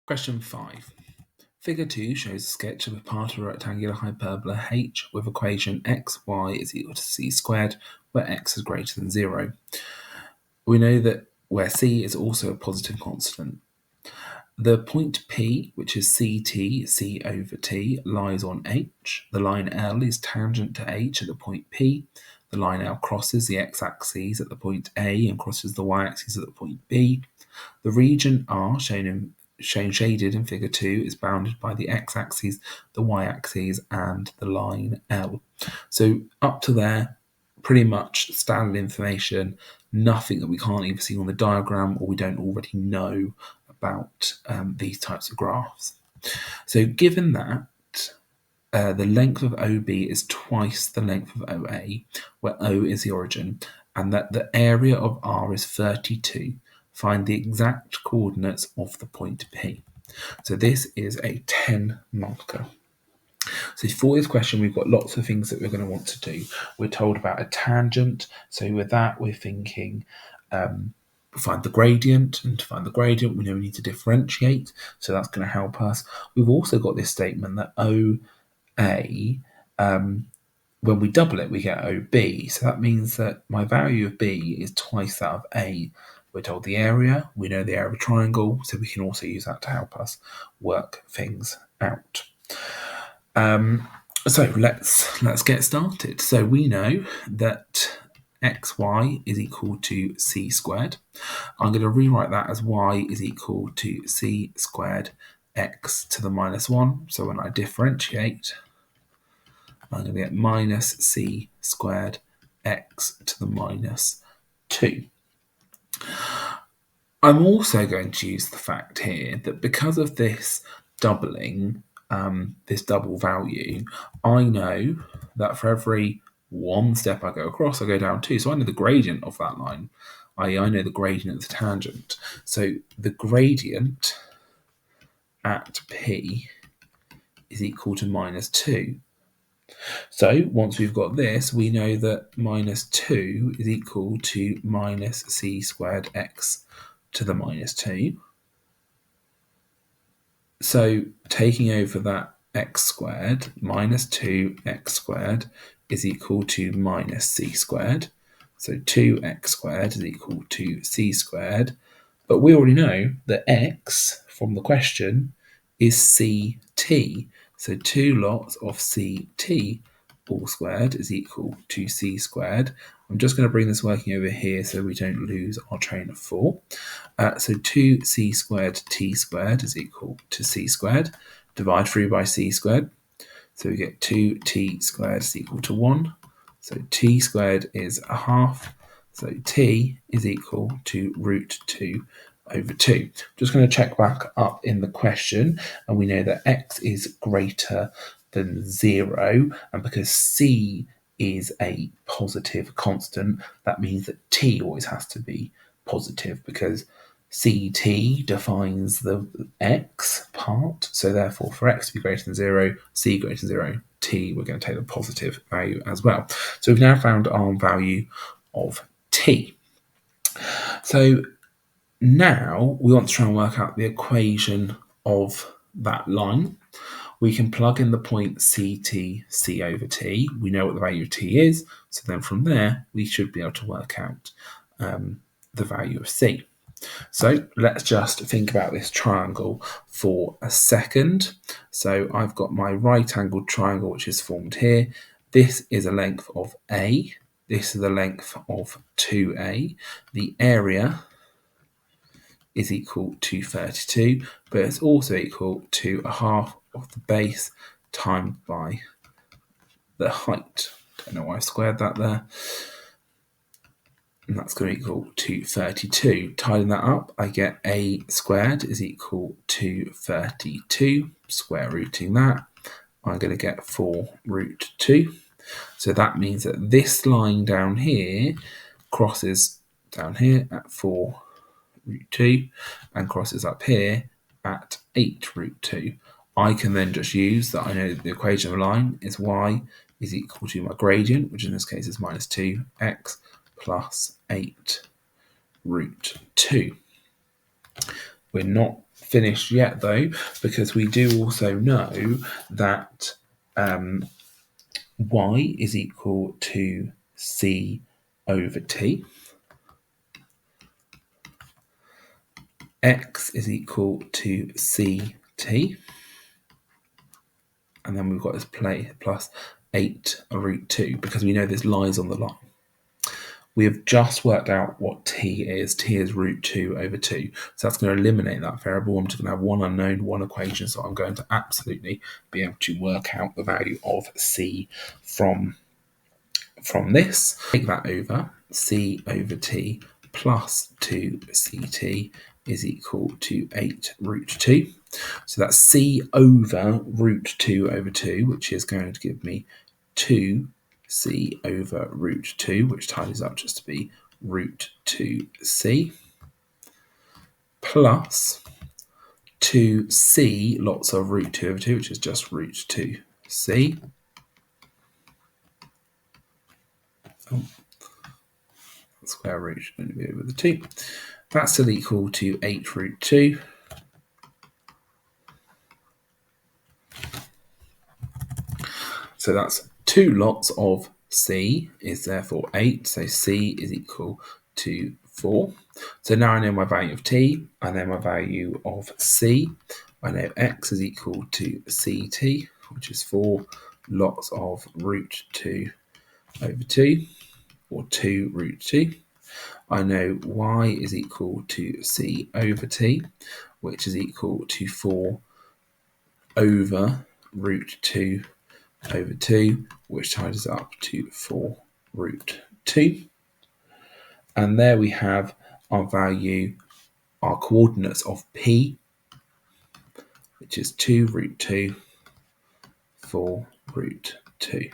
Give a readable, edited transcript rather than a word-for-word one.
Question 5. Figure 2 shows a sketch of a part of a rectangular hyperbola h with equation x, y is equal to c squared, where x is greater than 0. We know that where c is also a positive constant. The point P, which is CT, C over T, lies on H. The line L is tangent to H at the point P. The line L crosses the x-axis at the point A and crosses the y-axis at the point B. The region R, shown shaded in figure 2, is bounded by the x-axis, the y-axis, and the line L. So up to there, pretty much standard information, nothing that we can't either see on the diagram or we don't already know about these types of graphs. So given that the length of OB is twice the length of OA, where O is the origin, and that the area of R is 32, find the exact coordinates of the point P. So this is a 10 marker. So for this question, we've got lots of things that we're going to want to do. We're told about a tangent. So with that, we're thinking find the gradient, and to find the gradient we know we need to differentiate, so that's going to help us. We've also got this statement that OA, when we double it we get OB, so that means that my value of B is twice that of A. We're told the area, we know the area of a triangle, so we can also use that to help us work things out. So let's get started. So we know that xy is equal to c squared. I'm going to rewrite that as y is equal to c squared x to the minus 1. So when I differentiate, I'm going to get minus c squared x to the minus 2. I'm also going to use the fact here that because of this doubling, this double value, I know that for every one step I go across, I go down 2. So I know the gradient of that line, i.e. I know the gradient of the tangent. So the gradient at P is equal to minus 2. So once we've got this, we know that minus 2 is equal to minus c squared x to the minus 2. So taking over that x squared, minus 2x squared is equal to minus c squared. So 2x squared is equal to c squared. But we already know that x from the question is ct. So 2 lots of ct all squared is equal to c squared. I'm just going to bring this working over here so we don't lose our train of thought. So 2c squared t squared is equal to c squared. Divide through by c squared. So we get 2t squared is equal to 1. So t squared is a half. So t is equal to root 2 over 2. Just going to check back up in the question, and we know that x is greater than 0, and because c is a positive constant, that means that t always has to be positive because ct defines the x part, so therefore for x to be greater than 0, c greater than 0, t, we're going to take the positive value as well. So we've now found our value of t. So now we want to try and work out the equation of that line. We can plug in the point ct, c over t. We know what the value of t is, so then from there we should be able to work out the value of c. So let's just think about this triangle for a second. So I've got my right-angled triangle which is formed here. This is a length of A. This is the length of 2A. The area is equal to 32, but it's also equal to a half of the base times by the height. Don't know why I squared that there. And that's going to equal to 32. Tidying that up, I get a squared is equal to 32. Square rooting that, I'm going to get 4 root 2. So that means that this line down here crosses down here at 4 root 2 and crosses up here at 8 root 2. I can then just use that I know the equation of a line is y is equal to my gradient, which in this case is minus 2x plus 8 root 2. We're not finished yet though, because we do also know that y is equal to c over t. X is equal to ct. And then we've got this plus 8 root 2, because we know there's lies on the line. We have just worked out what t is. T is root 2 over 2. So that's going to eliminate that variable. I'm just going to have one unknown, one equation. So I'm going to absolutely be able to work out the value of c from this. Take that over. C over t plus 2ct is equal to 8 root 2. So that's c over root 2 over 2, which is going to give me 2c over root 2, which tidies up just to be root 2c, plus 2c lots of root 2 over 2, which is just root 2c. Square root should only be over the 2. That's still equal to 8 root 2. So that's 2 lots of c is therefore 8. So c is equal to 4. So now I know my value of t. I know my value of c. I know x is equal to ct, which is 4 lots of root 2 over 2, or 2 root 2. I know y is equal to c over t, which is equal to 4 over root 2 over 2, which tidies up to 4 root 2. And there we have our value, our coordinates of p, which is 2 root 2, 4 root 2.